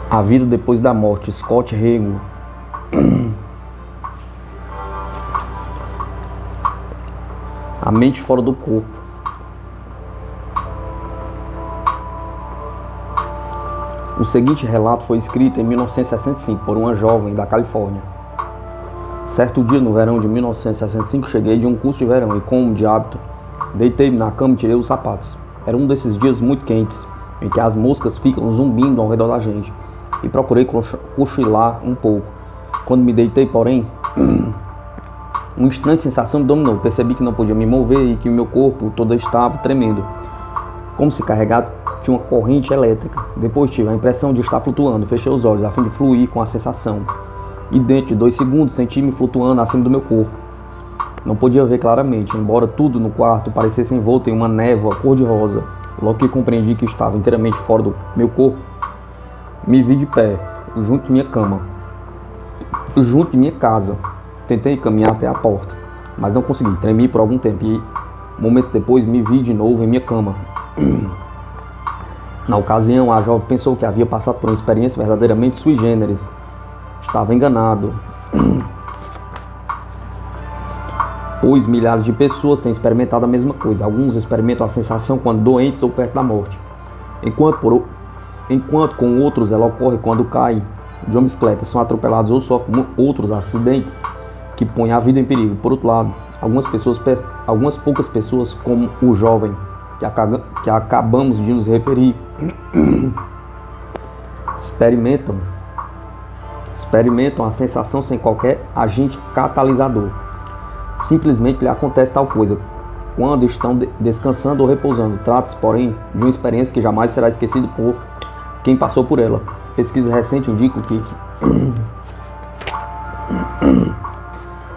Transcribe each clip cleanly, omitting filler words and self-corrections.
A vida depois da morte, Scott Rego. A mente fora do corpo. O seguinte relato foi escrito em 1965 por uma jovem da Califórnia. Certo dia no verão de 1965 cheguei de um curso de verão e, como de hábito, deitei-me na cama e tirei os sapatos. Era um desses dias muito quentes, em que as moscas ficam zumbindo ao redor da gente, e procurei cochilar um pouco. Quando me deitei, porém, uma estranha sensação me dominou. Percebi que não podia me mover e que o meu corpo todo estava tremendo, como se carregado de uma corrente elétrica. Depois tive a impressão de estar flutuando. Fechei os olhos a fim de fluir com a sensação, e dentro de 2 segundos senti-me flutuando acima do meu corpo. Não podia ver claramente, embora tudo no quarto parecesse envolto em uma névoa cor-de-rosa. Logo que compreendi que estava inteiramente fora do meu corpo, me vi de pé, junto de minha cama, junto de minha casa. Tentei caminhar até a porta, mas não consegui. Tremi por algum tempo e, momentos depois, me vi de novo em minha cama. Na ocasião, a jovem pensou que havia passado por uma experiência verdadeiramente sui generis. Estava enganado, pois milhares de pessoas têm experimentado a mesma coisa. Alguns experimentam a sensação quando doentes ou perto da morte, enquanto com outros ela ocorre quando caem de uma bicicleta, são atropelados ou sofrem outros acidentes que põem a vida em perigo. Por outro lado, algumas poucas pessoas, como o jovem que acabamos de nos referir, experimentam a sensação sem qualquer agente catalisador. Simplesmente lhe acontece tal coisa quando estão descansando ou repousando. Trata-se, porém, de uma experiência que jamais será esquecida por quem passou por ela. Pesquisas recentes indicam que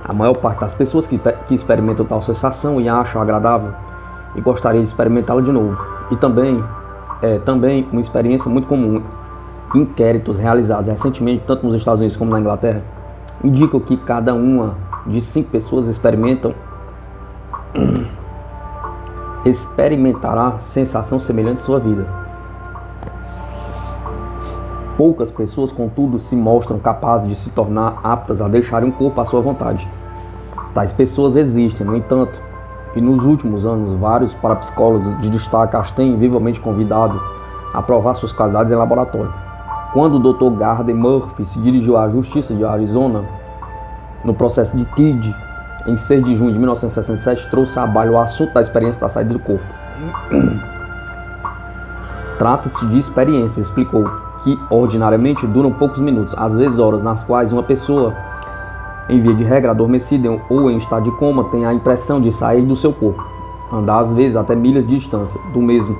a maior parte das pessoas que experimentam tal sensação e acham agradável e gostaria de experimentá-la de novo. E também uma experiência muito comum. Inquéritos realizados recentemente, tanto nos Estados Unidos como na Inglaterra, indicam que cada uma de 5 pessoas experimentará sensação semelhante em sua vida. Poucas pessoas, contudo, se mostram capazes de se tornar aptas a deixarem um corpo à sua vontade. Tais pessoas existem, no entanto, e nos últimos anos, vários parapsicólogos de destaque as têm vivamente convidado a provar suas qualidades em laboratório. Quando o Dr. Gardner Murphy se dirigiu à Justiça de Arizona no processo de Kidd, em 6 de junho de 1967, trouxe a baila o assunto da experiência da saída do corpo. Trata-se de experiência, explicou, que ordinariamente duram poucos minutos, às vezes horas, nas quais uma pessoa, em via de regra adormecida ou em estado de coma, tem a impressão de sair do seu corpo, andar às vezes até milhas de distância do mesmo,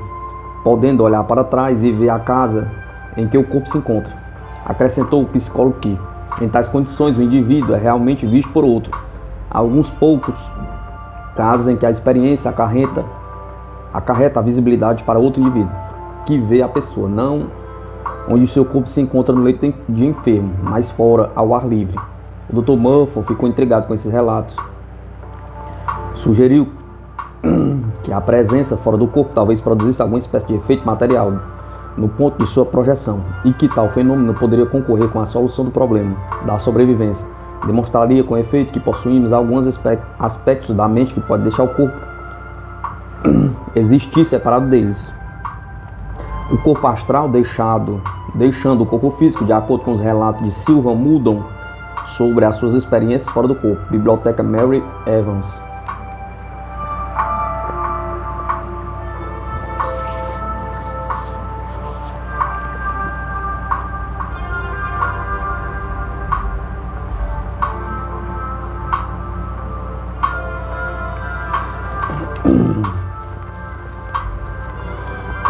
podendo olhar para trás e ver a casa em que o corpo se encontra. Acrescentou o psicólogo que, em tais condições, o indivíduo é realmente visto por outro. Há alguns poucos casos em que a experiência acarreta a visibilidade para outro indivíduo, que vê a pessoa, não onde o seu corpo se encontra no leito de enfermo, mas fora, ao ar livre. O Dr. Murphy ficou intrigado com esses relatos. Sugeriu que a presença fora do corpo talvez produzisse alguma espécie de efeito material no ponto de sua projeção, e que tal fenômeno poderia concorrer com a solução do problema da sobrevivência. Demonstraria com efeito que possuímos alguns aspectos da mente que pode deixar o corpo existir separado deles. O corpo astral deixando o corpo físico, de acordo com os relatos de Sylvan Muldon sobre as suas experiências fora do corpo. Biblioteca Mary Evans.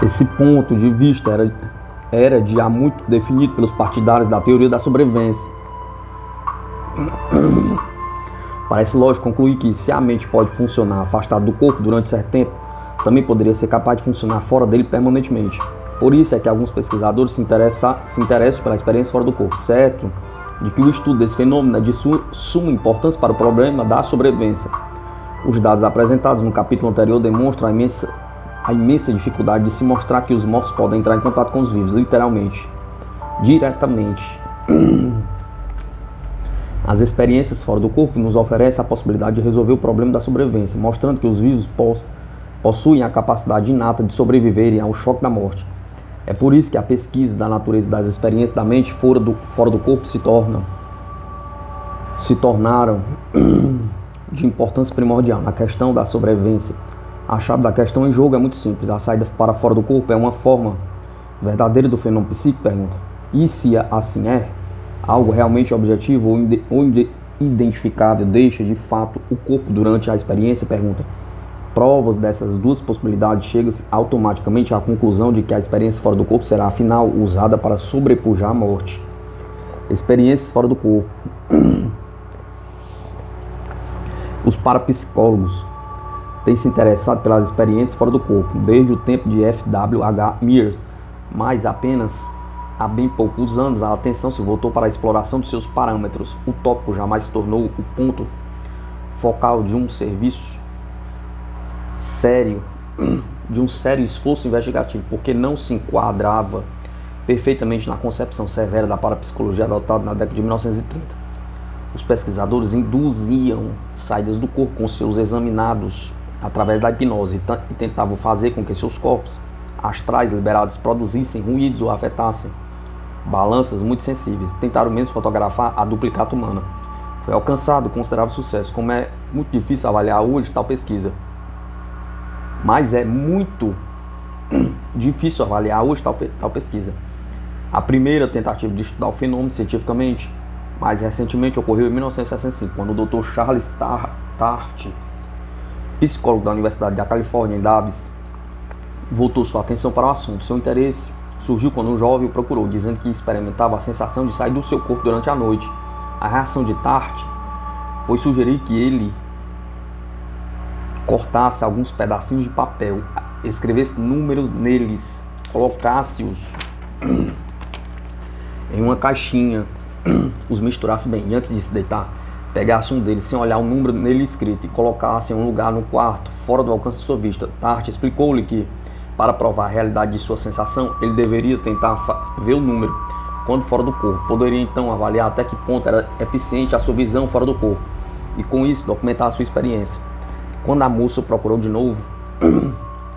Esse ponto de vista era de há muito definido pelos partidários da teoria da sobrevivência. Parece lógico concluir que, se a mente pode funcionar afastada do corpo durante certo tempo, também poderia ser capaz de funcionar fora dele permanentemente. Por isso é que alguns pesquisadores se interessam pela experiência fora do corpo, certo de que o estudo desse fenômeno é de suma importância para o problema da sobrevivência. Os dados apresentados no capítulo anterior demonstram a imensa dificuldade de se mostrar que os mortos podem entrar em contato com os vivos, literalmente, diretamente. As experiências fora do corpo nos oferecem a possibilidade de resolver o problema da sobrevivência, mostrando que os vivos possuem a capacidade inata de sobreviverem ao choque da morte. É por isso que a pesquisa da natureza das experiências da mente fora do corpo se tornaram de importância primordial na questão da sobrevivência. A chave da questão em jogo é muito simples. A saída para fora do corpo é uma forma verdadeira do fenômeno psíquico? Pergunta. E se assim é, algo realmente objetivo ou identificável deixa de fato o corpo durante a experiência? Pergunta. Provas dessas duas possibilidades chegam-se automaticamente à conclusão de que a experiência fora do corpo será afinal usada para sobrepujar a morte. Experiências fora do corpo. Os parapsicólogos têm se interessado pelas experiências fora do corpo desde o tempo de F.W.H. Mears, mas apenas há bem poucos anos a atenção se voltou para a exploração de seus parâmetros. O tópico jamais se tornou o ponto focal de um sério esforço investigativo, porque não se enquadrava perfeitamente na concepção severa da parapsicologia adotada na década de 1930. Os pesquisadores induziam saídas do corpo com seus examinados através da hipnose e tentavam fazer com que seus corpos astrais liberados produzissem ruídos ou afetassem balanças muito sensíveis. Tentaram mesmo fotografar a duplicata humana. Foi alcançado considerável sucesso. Como é muito difícil avaliar hoje tal pesquisa, mas é muito difícil avaliar hoje tal pesquisa. A primeira tentativa de estudar o fenômeno cientificamente, mais recentemente, ocorreu em 1965, quando o Dr. Charles Tart, psicólogo da Universidade da Califórnia, em Davis, voltou sua atenção para o assunto. Seu interesse surgiu quando um jovem o procurou, dizendo que experimentava a sensação de sair do seu corpo durante a noite. A reação de Tart foi sugerir que ele cortasse alguns pedacinhos de papel, escrevesse números neles, colocasse-os em uma caixinha, os misturasse bem e antes de se deitar, pegasse um deles sem olhar o número nele escrito e colocasse em um lugar no quarto, fora do alcance de sua vista. Tart explicou-lhe que, para provar a realidade de sua sensação, ele deveria tentar ver o número quando fora do corpo. Poderia então avaliar até que ponto era eficiente a sua visão fora do corpo e com isso documentar a sua experiência. Quando a moça o procurou de novo,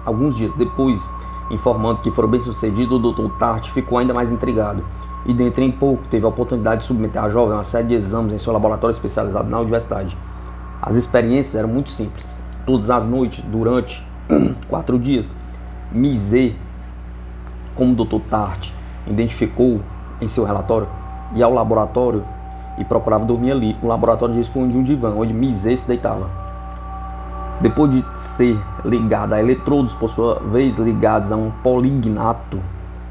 alguns dias depois, informando que foram bem sucedidos, o Dr. Tart ficou ainda mais intrigado e dentro em pouco teve a oportunidade de submeter a jovem a uma série de exames em seu laboratório especializado na universidade. As experiências eram muito simples. Todas as noites, durante 4 dias, Mizé, como o Dr. Tart identificou em seu relatório, ia ao laboratório e procurava dormir ali. O laboratório dispunha de um divã onde Mizé se deitava. Depois de ser ligado a eletrodos, por sua vez ligados a um polignato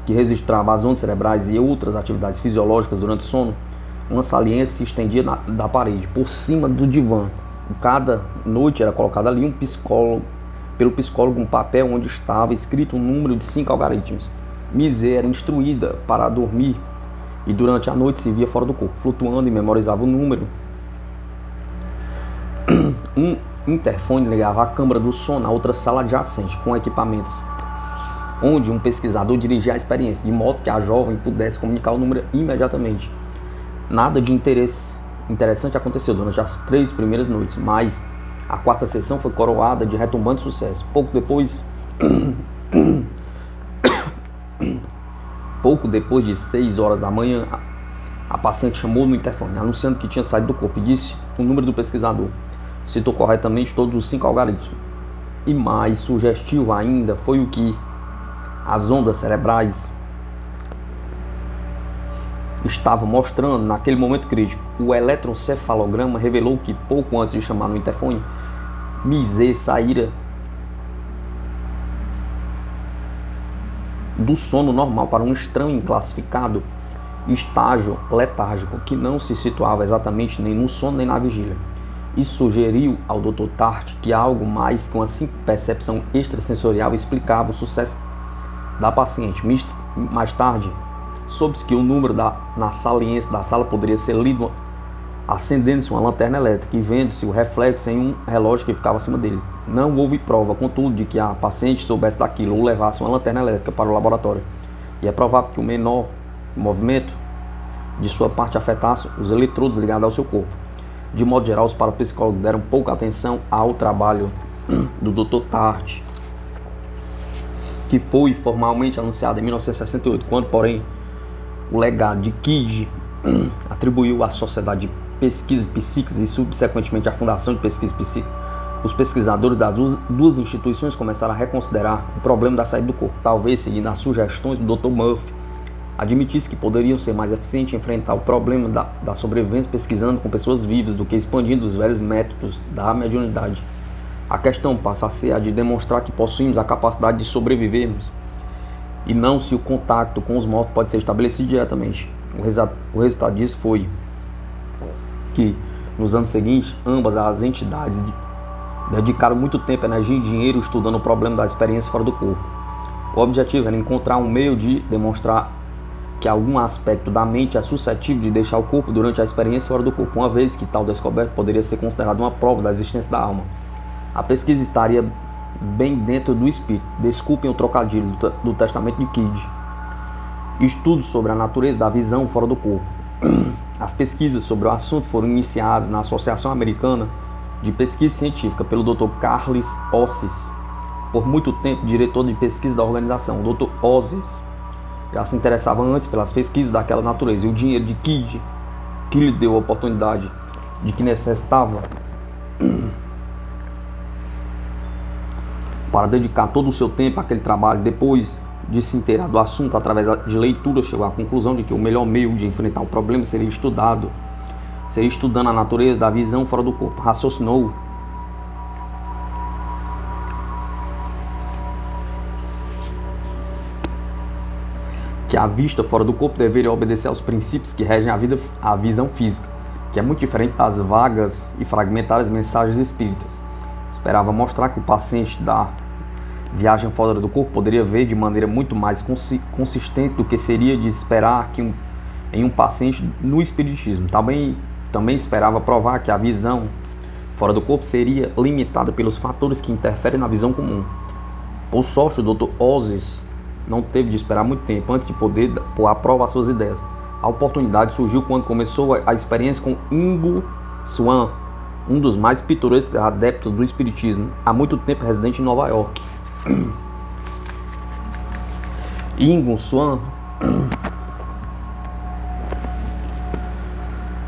que registrava as ondas cerebrais e outras atividades fisiológicas durante o sono, uma saliência se estendia da parede, por cima do divã. Cada noite era colocado ali pelo psicólogo um papel onde estava escrito um número de 5 algarismos. Mizé era instruída para dormir e durante a noite se via fora do corpo, flutuando e memorizava o número. Um interfone ligava a câmara do sono a outra sala adjacente com equipamentos, onde um pesquisador dirigia a experiência, de modo que a jovem pudesse comunicar o número imediatamente. Nada de interessante aconteceu durante as 3 primeiras noites, mas a 4ª sessão foi coroada de retumbante sucesso. Pouco depois de 6 horas da manhã, a paciente chamou no interfone, anunciando que tinha saído do corpo e disse o número do pesquisador. Citou corretamente todos os 5 algarismos. E mais sugestivo ainda foi o que as ondas cerebrais estavam mostrando naquele momento crítico. O eletroencefalograma revelou que pouco antes de chamar no interfone, Mizé saíra do sono normal para um estranho inclassificado estágio letárgico que não se situava exatamente nem no sono nem na vigília. Isso sugeriu ao Dr. Tart que algo mais que uma simples percepção extrasensorial explicava o sucesso da paciente. Mais tarde, soube-se que o número na saliência da sala poderia ser lido acendendo-se uma lanterna elétrica e vendo-se o reflexo em um relógio que ficava acima dele. Não houve prova, contudo, de que a paciente soubesse daquilo ou levasse uma lanterna elétrica para o laboratório. E é provável que o menor movimento de sua parte afetasse os eletrodos ligados ao seu corpo. De modo geral, os parapsicólogos deram pouca atenção ao trabalho do Dr. Tart, que foi formalmente anunciado em 1968, quando, porém, o legado de Kidd atribuiu à Sociedade de Pesquisas Psíquicas e, subsequentemente, à Fundação de Pesquisas Psíquicas, os pesquisadores das duas instituições começaram a reconsiderar o problema da saída do corpo, talvez seguindo as sugestões do Dr. Murphy, admitisse que poderiam ser mais eficientes em enfrentar o problema da sobrevivência pesquisando com pessoas vivas do que expandindo os velhos métodos da mediunidade. A questão passa a ser a de demonstrar que possuímos a capacidade de sobrevivermos e não se o contato com os mortos pode ser estabelecido diretamente. O resultado disso foi que, nos anos seguintes, ambas as entidades dedicaram muito tempo, energia e dinheiro estudando o problema da experiência fora do corpo. O objetivo era encontrar um meio de demonstrar que algum aspecto da mente é suscetível de deixar o corpo durante a experiência fora do corpo, uma vez que tal descoberta poderia ser considerada uma prova da existência da alma. A pesquisa estaria bem dentro do espírito. Desculpem o trocadilho do testamento de Kidd. Estudos sobre a natureza da visão fora do corpo. As pesquisas sobre o assunto foram iniciadas na Associação Americana de Pesquisa Científica pelo Dr. Carles Ozies, por muito tempo diretor de pesquisa da organização. O Dr. Ozies já se interessava antes pelas pesquisas daquela natureza, e o dinheiro de Kidd, que lhe deu a oportunidade de que necessitava para dedicar todo o seu tempo àquele trabalho, depois de se inteirar do assunto através de leitura, chegou à conclusão de que o melhor meio de enfrentar o problema seria estudando a natureza da visão fora do corpo. Raciocinou que a vista fora do corpo deveria obedecer aos princípios que regem a visão física, que é muito diferente das vagas e fragmentárias mensagens espíritas. Esperava mostrar que o paciente da viagem fora do corpo poderia ver de maneira muito mais consistente do que seria de esperar em um paciente no espiritismo. Também esperava provar que a visão fora do corpo seria limitada pelos fatores que interferem na visão comum. Por sorte, o Dr. Ozies não teve de esperar muito tempo antes de poder pôr à prova as suas ideias. A oportunidade surgiu quando começou a experiência com Ingo Swann, um dos mais pitorescos adeptos do espiritismo, há muito tempo residente em Nova York. Ingo Swann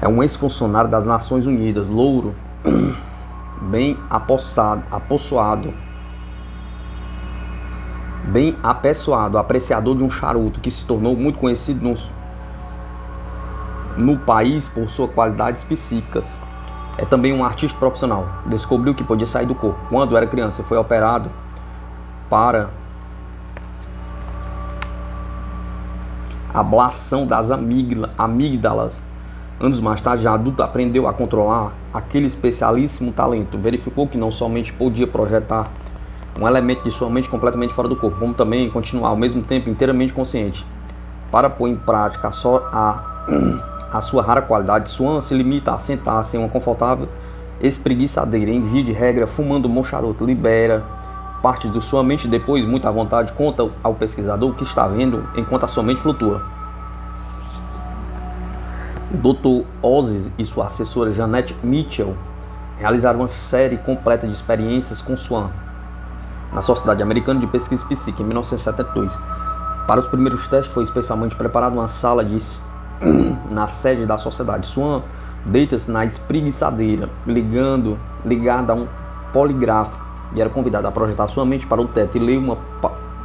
é um ex-funcionário das Nações Unidas, louro, bem apessoado, apreciador de um charuto, que se tornou muito conhecido no país por suas qualidades psíquicas. É também um artista profissional. Descobriu que podia sair do corpo quando era criança. Foi operado para ablação das amígdalas. Anos mais tarde, já adulto, aprendeu a controlar aquele especialíssimo talento. Verificou que não somente podia projetar um elemento de sua mente completamente fora do corpo, como também continuar ao mesmo tempo inteiramente consciente. Para pôr em prática a sua rara qualidade, Swann se limita a sentar-se em uma confortável espreguiçadeira, em via de regra fumando um charuto, libera parte de sua mente e depois, muito à vontade, conta ao pesquisador o que está vendo enquanto a sua mente flutua. O Dr. Ozies e sua assessora Janet Mitchell realizaram uma série completa de experiências com Swann na Sociedade Americana de Pesquisa Psíquica em 1972. Para os primeiros testes foi especialmente preparada uma sala na sede da sociedade. Swann deita-se na espreguiçadeira, ligada a um poligrafo, e era convidado a projetar sua mente para o teto e ler uma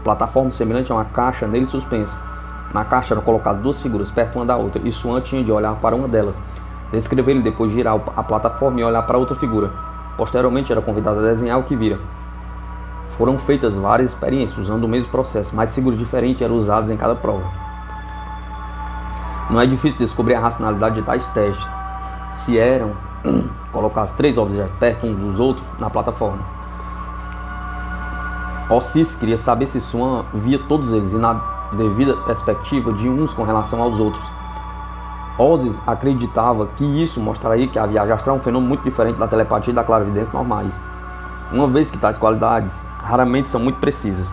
plataforma semelhante a uma caixa nele suspensa. Na caixa eram colocadas duas figuras perto uma da outra, e Swann tinha de olhar para uma delas, descrever e depois girar a plataforma e olhar para outra figura. Posteriormente era convidado a desenhar o que vira. Foram feitas várias experiências usando o mesmo processo, mas figuras diferentes eram usadas em cada prova. Não é difícil descobrir a racionalidade de tais testes, se eram colocados 3 objetos perto uns dos outros na plataforma. Ozies queria saber se Swann via todos eles e na devida perspectiva de uns com relação aos outros. Ozies acreditava que isso mostraria que a viagem astral é um fenômeno muito diferente da telepatia e da clarividência normais. uma vez que tais qualidades raramente são muito precisas.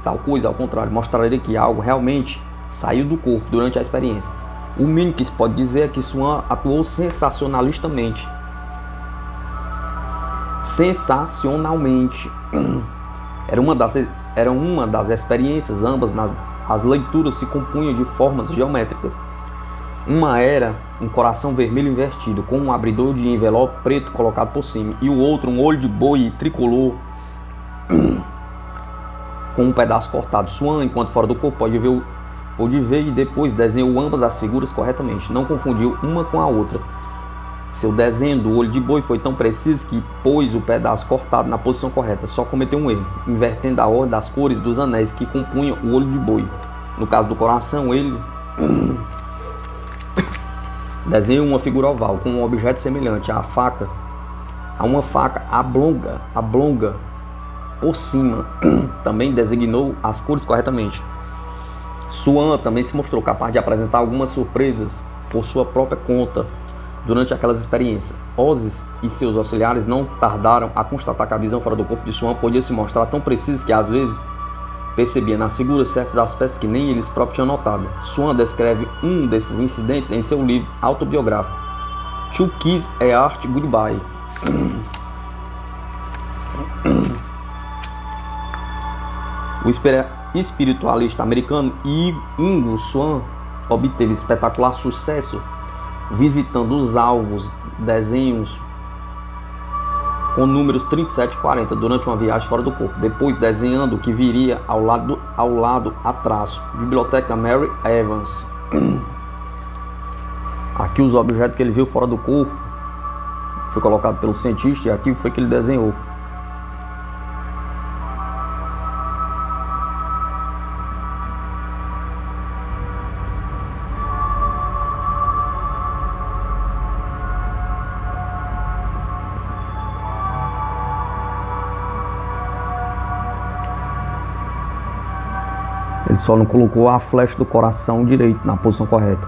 Tal coisa, ao contrário, mostraria que algo realmente saiu do corpo durante a experiência. O mínimo que se pode dizer é que Swan atuou sensacionalmente. Era uma das experiências, ambas as leituras se compunham de formas geométricas. Uma era um coração vermelho invertido, com um abridor de envelope preto colocado por cima, e o outro um olho de boi tricolor com um pedaço cortado. Swan, enquanto fora do corpo, pôde ver e depois desenhou ambas as figuras corretamente. Não confundiu uma com a outra. Seu desenho do olho de boi foi tão preciso que pôs o pedaço cortado na posição correta. Só cometeu um erro, invertendo a ordem das cores dos anéis que compunham o olho de boi. No caso do coração, ele desenhou uma figura oval com um objeto semelhante a uma faca oblonga por cima. Também designou as cores corretamente. Swan também se mostrou capaz de apresentar algumas surpresas por sua própria conta durante aquelas experiências. Ozzy e seus auxiliares não tardaram a constatar que a visão fora do corpo de Swan podia se mostrar tão precisa que às vezes percebia nas figuras certos aspectos que nem eles próprios tinham notado. Swan descreve um desses incidentes em seu livro autobiográfico, To Kiss a Art Goodbye. O espiritualista americano Ingo Swann obteve espetacular sucesso visitando os alvos desenhos com números 37 e 40 durante uma viagem fora do corpo, depois desenhando o que viria ao lado a traço. Biblioteca Mary Evans. Aqui os objetos que ele viu fora do corpo foi colocado pelo cientista e aqui foi que ele desenhou. Ele só não colocou a flecha do coração direito na posição correta.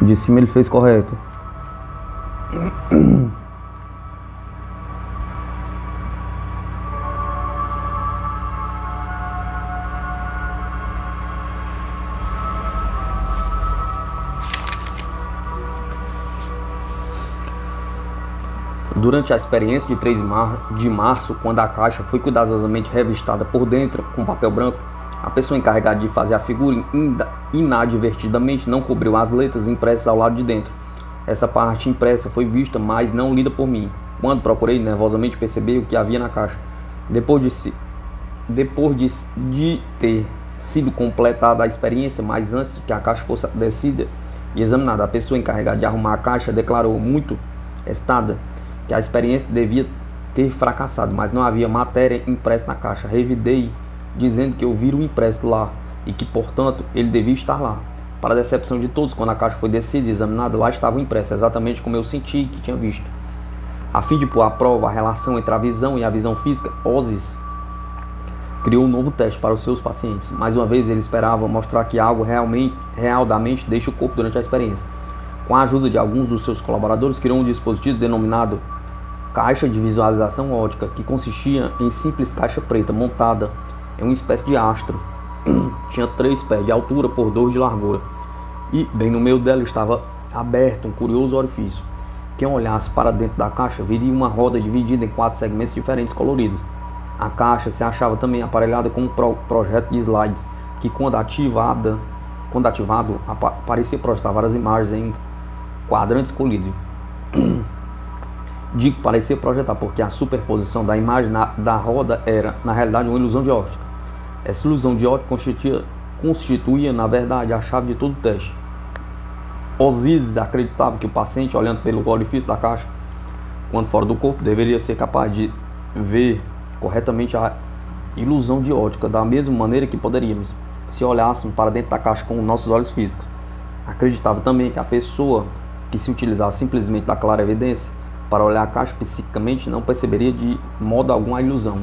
De cima ele fez correto. Durante a experiência de 3 de março, quando a caixa foi cuidadosamente revistada por dentro com papel branco, a pessoa encarregada de fazer a figura inadvertidamente não cobriu as letras impressas ao lado de dentro. Essa parte impressa foi vista, mas não lida por mim. Quando procurei nervosamente perceber o que havia na caixa. Depois de ter sido completada a experiência, mas antes de que a caixa fosse descida e examinada, a pessoa encarregada de arrumar a caixa declarou muito excitada que a experiência devia ter fracassado, mas não havia matéria impressa na caixa. Revidei, dizendo que eu vira o impresso lá e que, portanto, ele devia estar lá. Para a decepção de todos, quando a caixa foi descida e examinada, lá estava o impresso, exatamente como eu senti que tinha visto. A fim de pôr à prova a relação entre a visão e a visão física, Ozzy criou um novo teste para os seus pacientes. Mais uma vez, ele esperava mostrar que algo realmente deixa o corpo durante a experiência. Com a ajuda de alguns dos seus colaboradores, criou um dispositivo denominado caixa de visualização ótica, que consistia em simples caixa preta montada em uma espécie de astro. Tinha 3 pés de altura por 2 de largura, e bem no meio dela estava aberto um curioso orifício. Quem olhasse para dentro da caixa viria uma roda dividida em 4 segmentos diferentes coloridos. A caixa se achava também aparelhada com um projeto de slides, que quando ativado, parecia projetar várias imagens em quadrantes coloridos. Digo parecia projetar porque a superposição da imagem da roda era, na realidade, uma ilusão de óptica. Essa ilusão de óptica constituía, na verdade, a chave de todo o teste. Ozzy acreditava que o paciente, olhando pelo orifício da caixa, quando fora do corpo, deveria ser capaz de ver corretamente a ilusão de óptica, da mesma maneira que poderíamos, se olhássemos para dentro da caixa com nossos olhos físicos. Acreditava também que a pessoa que se utilizasse simplesmente da clara evidência para olhar a caixa psiquicamente não perceberia de modo algum a ilusão.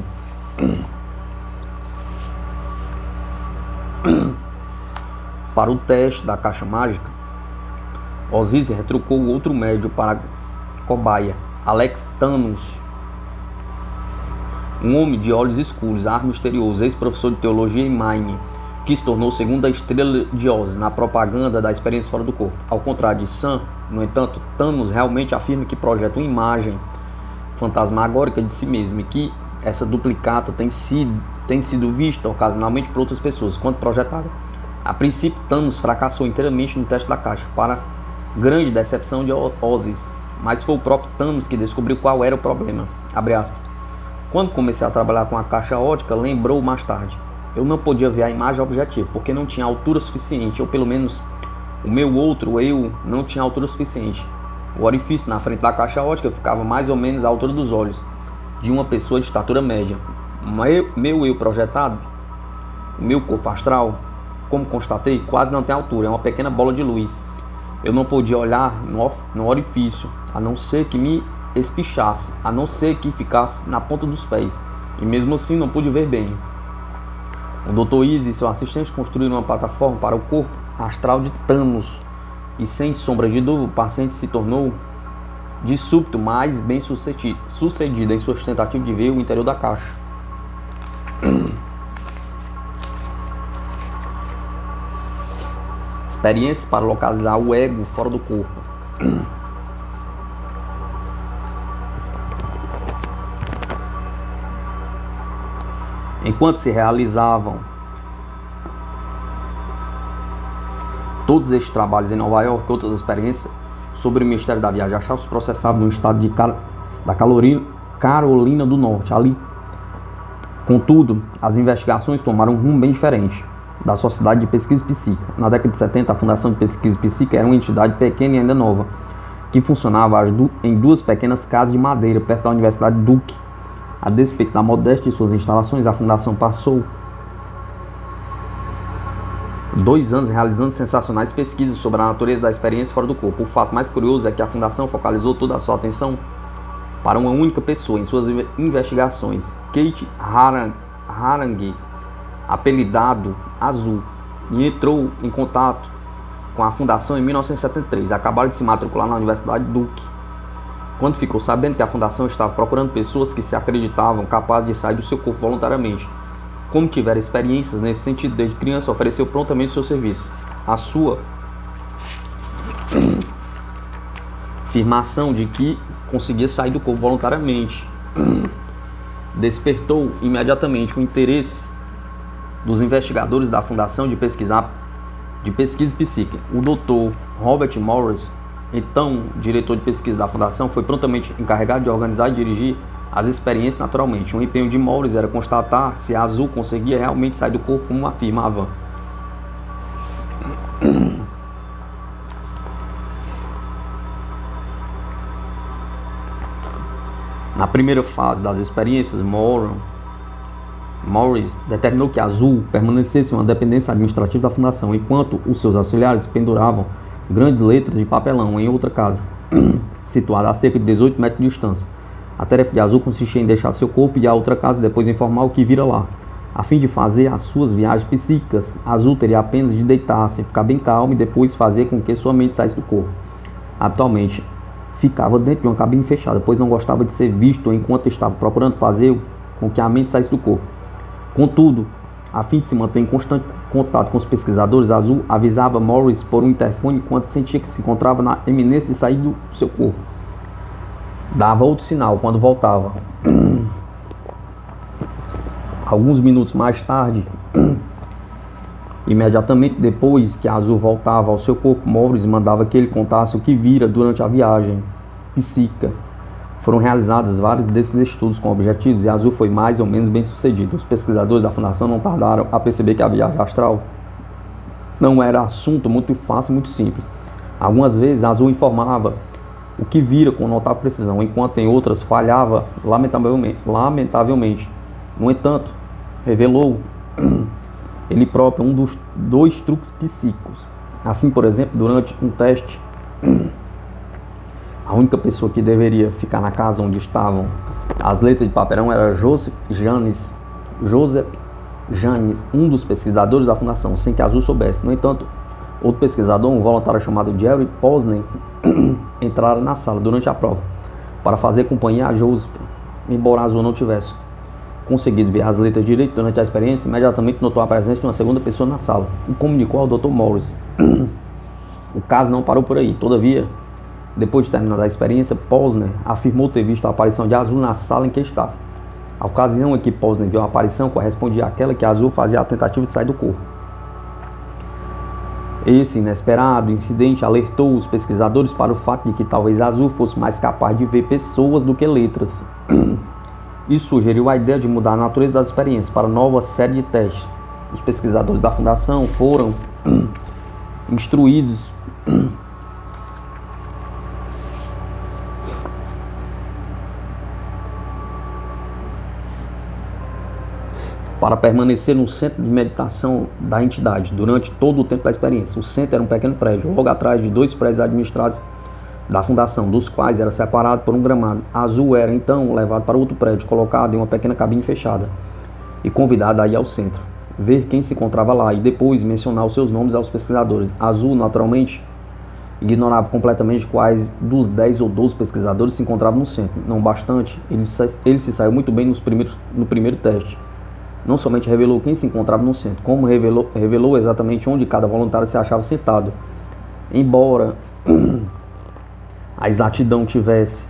Para o teste da caixa mágica, Ozzy retrucou outro médium para cobaia, Alex Thanos, Um homem de olhos escuros, ar misterioso, ex-professor de teologia em Maine, que se tornou segunda estrela de Oz na propaganda da experiência fora do corpo. Ao contrário de Sam, no entanto, Thanos realmente afirma que projeta uma imagem fantasmagórica de si mesmo e que essa duplicata tem sido vista ocasionalmente por outras pessoas, quando projetada. A princípio, Thanos fracassou inteiramente no teste da caixa, para grande decepção de Ozzy, mas foi o próprio Thanos que descobriu qual era o problema. Abre aspas. Quando comecei a trabalhar com a caixa ótica, lembrou mais tarde. Eu não podia ver a imagem objetiva, porque não tinha altura suficiente, ou pelo menos o meu outro eu não tinha altura suficiente. O orifício na frente da caixa ótica ficava mais ou menos à altura dos olhos de uma pessoa de estatura média. Meu eu projetado, o meu corpo astral, como constatei, quase não tem altura, é uma pequena bola de luz. Eu não podia olhar no orifício, a não ser que me espichasse, a não ser que ficasse na ponta dos pés, e mesmo assim não pude ver bem. O Dr. Easy e seu assistente construíram uma plataforma para o corpo astral de Thanos, e sem sombra de dúvida, o paciente se tornou de súbito mais bem sucedido em suas tentativas de ver o interior da caixa. Experiências para localizar o ego fora do corpo. Enquanto se realizavam todos estes trabalhos em Nova York e outras experiências sobre o mistério da viagem astral, se processavam no estado da Carolina do Norte. Ali, contudo, as investigações tomaram um rumo bem diferente da Sociedade de Pesquisa Psíquica. Na década de 70, a Fundação de Pesquisa Psíquica era uma entidade pequena e ainda nova, que funcionava em duas pequenas casas de madeira perto da Universidade Duke. A despeito da modéstia de suas instalações, a Fundação passou 2 anos realizando sensacionais pesquisas sobre a natureza da experiência fora do corpo. O fato mais curioso é que a Fundação focalizou toda a sua atenção para uma única pessoa em suas investigações, Kate Harangue, apelidado Azul, e entrou em contato com a Fundação em 1973. Acabaram de se matricular na Universidade Duke, quando ficou sabendo que a Fundação estava procurando pessoas que se acreditavam capazes de sair do seu corpo voluntariamente. Como tiveram experiências nesse sentido desde criança, ofereceu prontamente o seu serviço. A sua afirmação de que conseguia sair do corpo voluntariamente despertou imediatamente o interesse dos investigadores da Fundação de Pesquisa Psíquica. O Dr. Robert Morris, então diretor de pesquisa da Fundação, foi prontamente encarregado de organizar e dirigir as experiências naturalmente. O empenho de Morris era constatar se a Azul conseguia realmente sair do corpo, como afirmava. Na primeira fase das experiências, Morris determinou que a Azul permanecesse uma dependência administrativa da Fundação, enquanto os seus auxiliares penduravam grandes letras de papelão em outra casa, situada a cerca de 18 metros de distância. A tarefa de Azul consistia em deixar seu corpo e ir a outra casa e depois informar o que vira lá. A fim de fazer as suas viagens psíquicas, Azul teria apenas de deitar-se, ficar bem calmo e depois fazer com que sua mente saísse do corpo. Atualmente, ficava dentro de uma cabine fechada, pois não gostava de ser visto enquanto estava procurando fazer com que a mente saísse do corpo. Contudo, a fim de se manter em constante contato com os pesquisadores, Azul avisava Morris por um interfone quando sentia que se encontrava na iminência de sair do seu corpo. Dava outro sinal quando voltava. Alguns minutos mais tarde, imediatamente depois que a Azul voltava ao seu corpo, Morris mandava que ele contasse o que vira durante a viagem psíquica. Foram realizados vários desses estudos com objetivos e a Azul foi mais ou menos bem sucedido. Os pesquisadores da Fundação não tardaram a perceber que a viagem astral não era assunto muito fácil e muito simples. Algumas vezes a Azul informava o que vira com notável precisão, enquanto em outras falhava lamentavelmente. No entanto, revelou ele próprio um dos 2 truques psíquicos. Assim, por exemplo, durante um teste, a única pessoa que deveria ficar na casa onde estavam as letras de papelão era Joseph Janes, um dos pesquisadores da Fundação, sem que a Azul soubesse. No entanto, outro pesquisador, um voluntário chamado Jerry Posner, entrara na sala durante a prova para fazer companhia a Joseph, embora a Azul não tivesse conseguido ver as letras direito durante a experiência, imediatamente notou a presença de uma segunda pessoa na sala e comunicou ao Dr. Morris. O caso não parou por aí. Todavia, depois de terminar a experiência, Posner afirmou ter visto a aparição de Azul na sala em que estava. A ocasião em que Posner viu a aparição correspondia àquela que Azul fazia a tentativa de sair do corpo. Esse inesperado incidente alertou os pesquisadores para o fato de que talvez Azul fosse mais capaz de ver pessoas do que letras. Isso sugeriu a ideia de mudar a natureza das experiências para nova série de testes. Os pesquisadores da fundação foram instruídos para permanecer no centro de meditação da entidade durante todo o tempo da experiência. O centro era um pequeno prédio, logo atrás de 2 prédios administrados da fundação, dos quais era separado por um gramado. Azul era então levado para outro prédio, colocado em uma pequena cabine fechada e convidado a ir ao centro, ver quem se encontrava lá e depois mencionar os seus nomes aos pesquisadores. Azul, naturalmente, ignorava completamente quais dos 10 ou 12 pesquisadores se encontravam no centro. Não bastante, ele se saiu muito bem no primeiro teste. Não somente revelou quem se encontrava no centro, como revelou exatamente onde cada voluntário se achava sentado. Embora a exatidão tivesse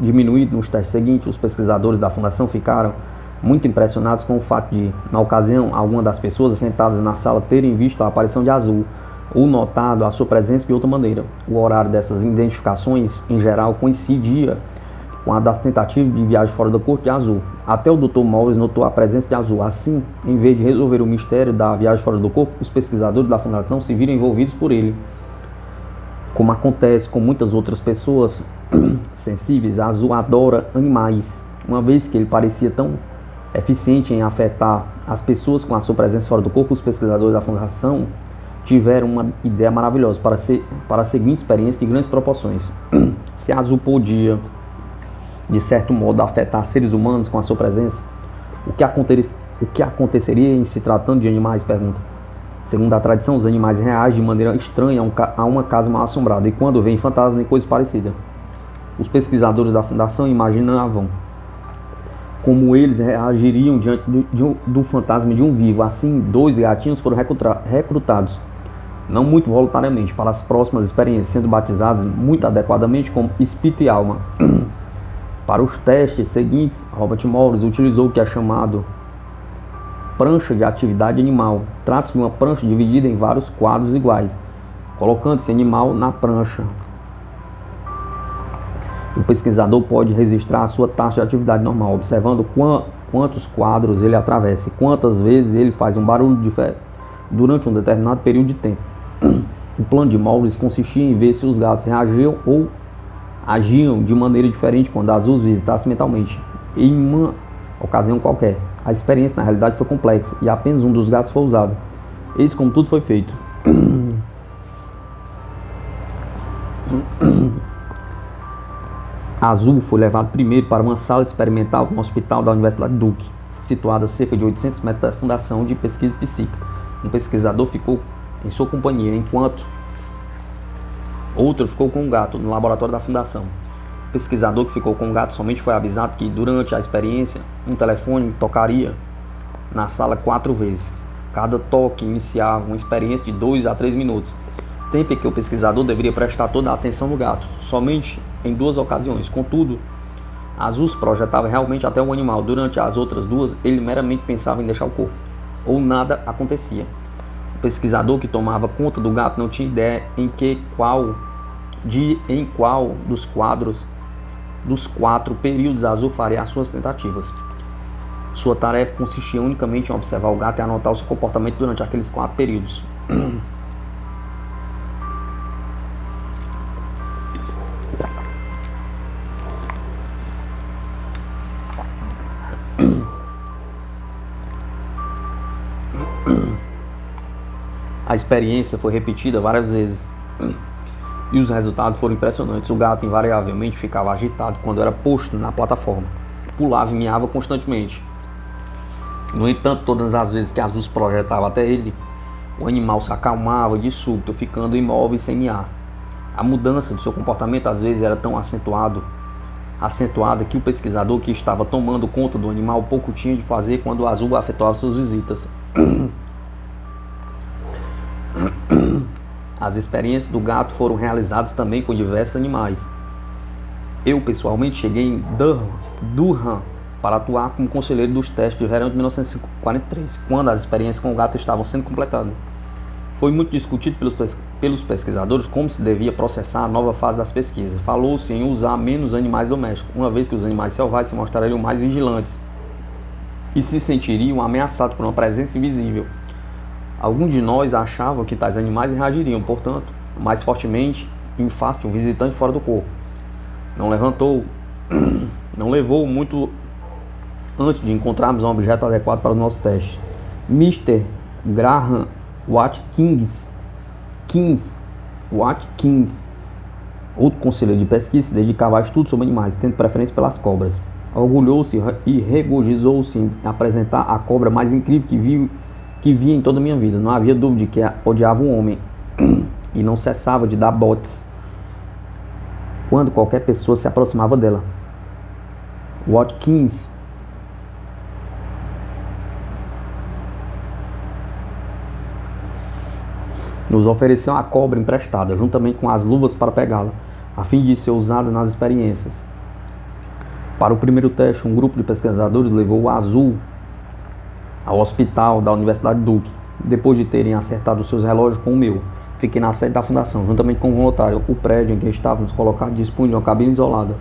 diminuído nos testes seguintes, os pesquisadores da fundação ficaram muito impressionados com o fato de, na ocasião, algumas das pessoas sentadas na sala terem visto a aparição de Azul ou notado a sua presença de outra maneira. O horário dessas identificações, em geral, coincidia com a das tentativas de viagem fora do corpo de Azul. Até o Dr. Morris notou a presença de Azul. Assim, em vez de resolver o mistério da viagem fora do corpo, os pesquisadores da fundação se viram envolvidos por ele. Como acontece com muitas outras pessoas sensíveis, Azul adora animais. Uma vez que ele parecia tão eficiente em afetar as pessoas com a sua presença fora do corpo, os pesquisadores da fundação tiveram uma ideia maravilhosa para a seguinte experiência de grandes proporções. Se Azul podia, de certo modo, afetar seres humanos com a sua presença, o que aconteceria em se tratando de animais? Pergunta. Segundo a tradição, os animais reagem de maneira estranha a uma casa mal assombrada e quando veem fantasmas e coisas parecidas. Os pesquisadores da fundação imaginavam como eles reagiriam diante do fantasma de um vivo. Assim, 2 gatinhos foram recrutados, não muito voluntariamente, para as próximas experiências, sendo batizados muito adequadamente como espírito e alma. Para os testes seguintes, Robert Morris utilizou o que é chamado prancha de atividade animal. Trata-se de uma prancha dividida em vários quadros iguais, colocando esse animal na prancha. O pesquisador pode registrar a sua taxa de atividade normal, observando quantos quadros ele atravessa e quantas vezes ele faz um barulho durante um determinado período de tempo. O plano de Morris consistia em ver se os gatos reagiam ou agiam de maneira diferente quando Azul os visitasse mentalmente, em uma ocasião qualquer. A experiência, na realidade, foi complexa e apenas um dos gatos foi usado. Eis como tudo foi feito. Azul foi levado primeiro para uma sala experimental no hospital da Universidade Duke, situada a cerca de 800 metros da Fundação de Pesquisa Psíquica. Um pesquisador ficou em sua companhia, enquanto outro ficou com um gato no laboratório da Fundação. O pesquisador que ficou com o gato somente foi avisado que, durante a experiência, um telefone tocaria na sala 4 vezes. Cada toque iniciava uma experiência de 2 a 3 minutos, tempo em que o pesquisador deveria prestar toda a atenção no gato, somente em 2 ocasiões. Contudo, Azul se projetava realmente até o animal. Durante as outras 2, ele meramente pensava em deixar o corpo, ou nada acontecia. O pesquisador que tomava conta do gato não tinha ideia em qual dos quadros dos 4 períodos Azul faria as suas tentativas. Sua tarefa consistia unicamente em observar o gato e anotar o seu comportamento durante aqueles 4 períodos. A experiência foi repetida várias vezes e os resultados foram impressionantes. O gato invariavelmente ficava agitado quando era posto na plataforma, pulava e miava constantemente. No entanto, todas as vezes que Azul se projetava até ele, o animal se acalmava de súbito, ficando imóvel e sem miar. A mudança de seu comportamento às vezes era tão acentuado acentuada que o pesquisador que estava tomando conta do animal pouco tinha de fazer quando o azul afetava suas visitas. As experiências do gato foram realizadas também com diversos animais. Eu, pessoalmente, cheguei em Durham para atuar como conselheiro dos testes de verão de 1943, quando as experiências com o gato estavam sendo completadas. Foi muito discutido pelos pesquisadores como se devia processar a nova fase das pesquisas. Falou-se em usar menos animais domésticos, uma vez que os animais selvagens se mostrariam mais vigilantes e se sentiriam ameaçados por uma presença invisível. Alguns de nós achavam que tais animais reagiriam, portanto, mais fortemente em face de um visitante fora do corpo. Não levou muito antes de encontrarmos um objeto adequado para o nosso teste. Mr. Graham Watkins, outro conselheiro de pesquisa, se dedicava a estudos sobre animais, tendo preferência pelas cobras. Orgulhou-se e regozijou-se em apresentar a cobra mais incrível que vi em toda a minha vida. Não havia dúvida de que odiava um homem e não cessava de dar botes quando qualquer pessoa se aproximava dela. Watkins nos ofereceu a cobra emprestada, juntamente com as luvas para pegá-la, a fim de ser usada nas experiências. Para o primeiro teste, um grupo de pesquisadores levou o azul ao hospital da Universidade Duke. Depois de terem acertado os seus relógios com o meu, fiquei na sede da fundação, juntamente com o voluntário. O prédio em que estávamos colocados dispunha de uma cabine isolada,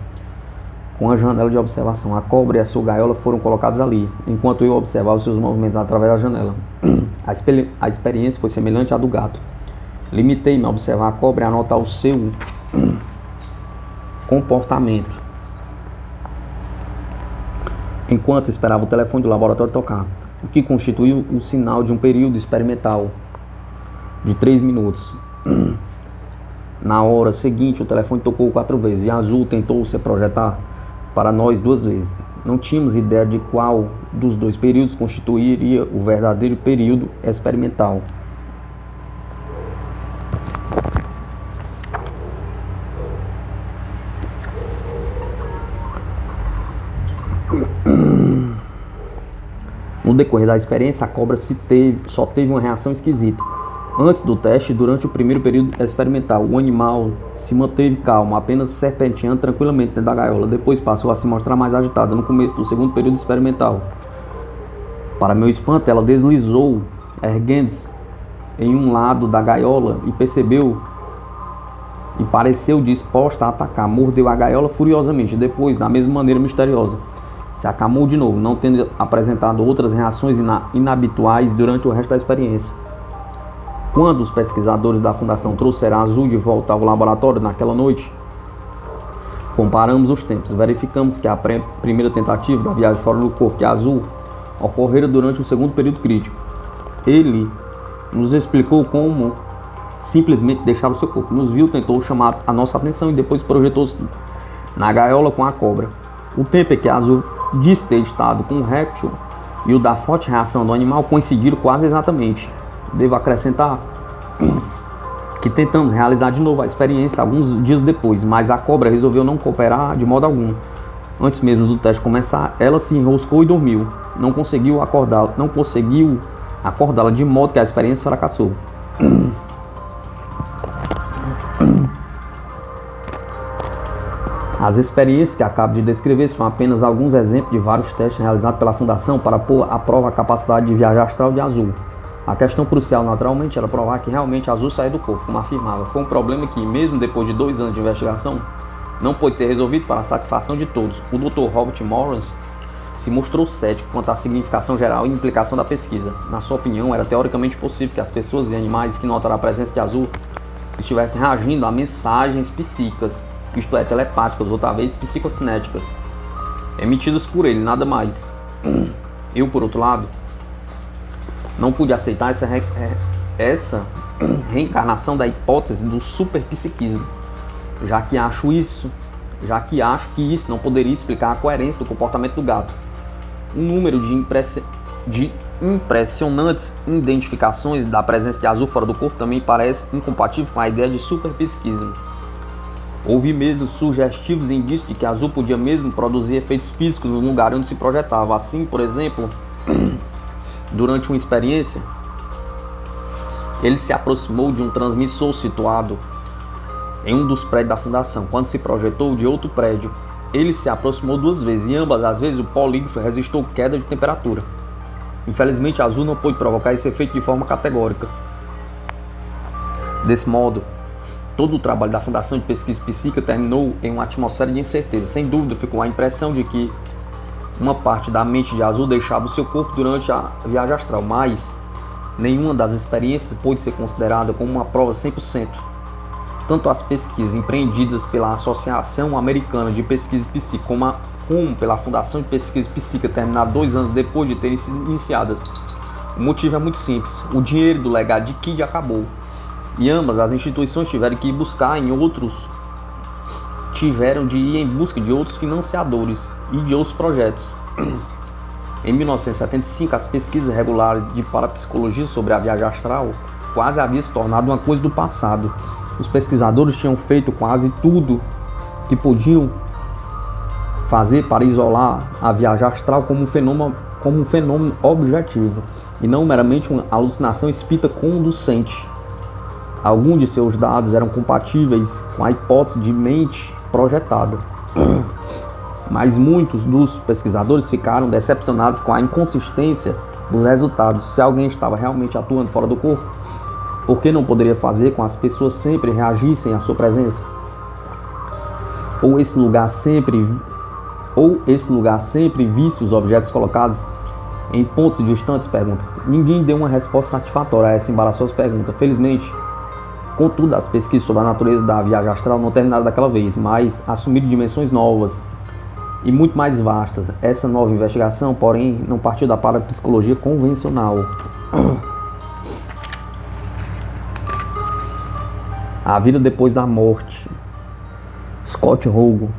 com a janela de observação. A cobra e a sua gaiola foram colocadas ali, enquanto eu observava os seus movimentos através da janela. A experiência foi semelhante à do gato. Limitei-me a observar a cobra e a anotar o seu comportamento, enquanto esperava o telefone do laboratório tocar, o que constituiu o sinal de um período experimental de 3 minutos. Na hora seguinte, o telefone tocou 4 vezes e a Azul tentou se projetar para nós 2 vezes. Não tínhamos ideia de qual dos 2 períodos constituiria o verdadeiro período experimental. No decorrer da experiência, a cobra só teve uma reação esquisita. Antes do teste, durante o primeiro período experimental, o animal se manteve calmo, apenas serpenteando tranquilamente dentro da gaiola. Depois passou a se mostrar mais agitada no começo do segundo período experimental. Para meu espanto, ela deslizou, erguendo-se em um lado da gaiola e pareceu disposta a atacar. Mordeu a gaiola furiosamente. Depois, da mesma maneira misteriosa, se acalmou de novo, não tendo apresentado outras reações inabituais durante o resto da experiência. Quando os pesquisadores da Fundação trouxeram a Azul de volta ao laboratório naquela noite, comparamos os tempos. Verificamos que a primeira tentativa da viagem fora do corpo de Azul ocorrera durante o segundo período crítico. Ele nos explicou como simplesmente deixar o seu corpo. Nos viu, tentou chamar a nossa atenção e depois projetou-se na gaiola com a cobra. O tempo em que a Azul disse ter estado com o réptil e o da forte reação do animal coincidiram quase exatamente. Devo acrescentar que tentamos realizar de novo a experiência alguns dias depois, mas a cobra resolveu não cooperar de modo algum. Antes mesmo do teste começar, ela se enroscou e dormiu. Não conseguiu acordá-la, de modo que a experiência fracassou. As experiências que acabo de descrever são apenas alguns exemplos de vários testes realizados pela Fundação para pôr à prova a capacidade de viagem astral de Azul. A questão crucial, naturalmente, era provar que realmente Azul saiu do corpo, como afirmava. Foi um problema que, mesmo depois de 2 anos de investigação, não pôde ser resolvido para a satisfação de todos. O Dr. Robert Morris se mostrou cético quanto à significação geral e implicação da pesquisa. Na sua opinião, era teoricamente possível que as pessoas e animais que notaram a presença de Azul estivessem reagindo a mensagens psíquicas, isto é, telepáticas ou talvez psicocinéticas, emitidas por ele, nada mais. Eu, por outro lado, não pude aceitar essa reencarnação da hipótese do superpsiquismo, já que acho que isso não poderia explicar a coerência do comportamento do gato. O número de impressionantes identificações da presença de Azul fora do corpo também parece incompatível com a ideia de superpsiquismo. Houve mesmo sugestivos indícios de que Azul podia mesmo produzir efeitos físicos no lugar onde se projetava. Assim, por exemplo, durante uma experiência, ele se aproximou de um transmissor situado em um dos prédios da fundação. Quando se projetou de outro prédio, ele se aproximou 2 vezes e ambas as vezes o polígrafo resistiu queda de temperatura. Infelizmente, Azul não pôde provocar esse efeito de forma categórica. Desse modo, todo o trabalho da Fundação de Pesquisa Psíquica terminou em uma atmosfera de incerteza. Sem dúvida, ficou a impressão de que uma parte da mente de Azul deixava o seu corpo durante a viagem astral, mas nenhuma das experiências pôde ser considerada como uma prova 100%. Tanto as pesquisas empreendidas pela Associação Americana de Pesquisa Psíquica como pela Fundação de Pesquisa Psíquica terminaram 2 anos depois de terem sido iniciadas. O motivo é muito simples: o dinheiro do legado de Kidd acabou. E ambas as instituições tiveram de ir em busca de outros financiadores e de outros projetos. Em 1975, as pesquisas regulares de parapsicologia sobre a viagem astral quase haviam se tornado uma coisa do passado. Os pesquisadores tinham feito quase tudo que podiam fazer para isolar a viagem astral como um fenômeno objetivo e não meramente uma alucinação espírita conducente. Alguns de seus dados eram compatíveis com a hipótese de mente projetada, mas muitos dos pesquisadores ficaram decepcionados com a inconsistência dos resultados. Se alguém estava realmente atuando fora do corpo, por que não poderia fazer com que as pessoas sempre reagissem à sua presença? Ou esse lugar sempre visse os objetos colocados em pontos distantes? Pergunta. Ninguém deu uma resposta satisfatória a essa embaraçosa pergunta. Felizmente, contudo, as pesquisas sobre a natureza da viagem astral não terminaram daquela vez, mas assumiram dimensões novas e muito mais vastas. Essa nova investigação, porém, não partiu da parapsicologia convencional. A vida depois da morte. Scott Rogo.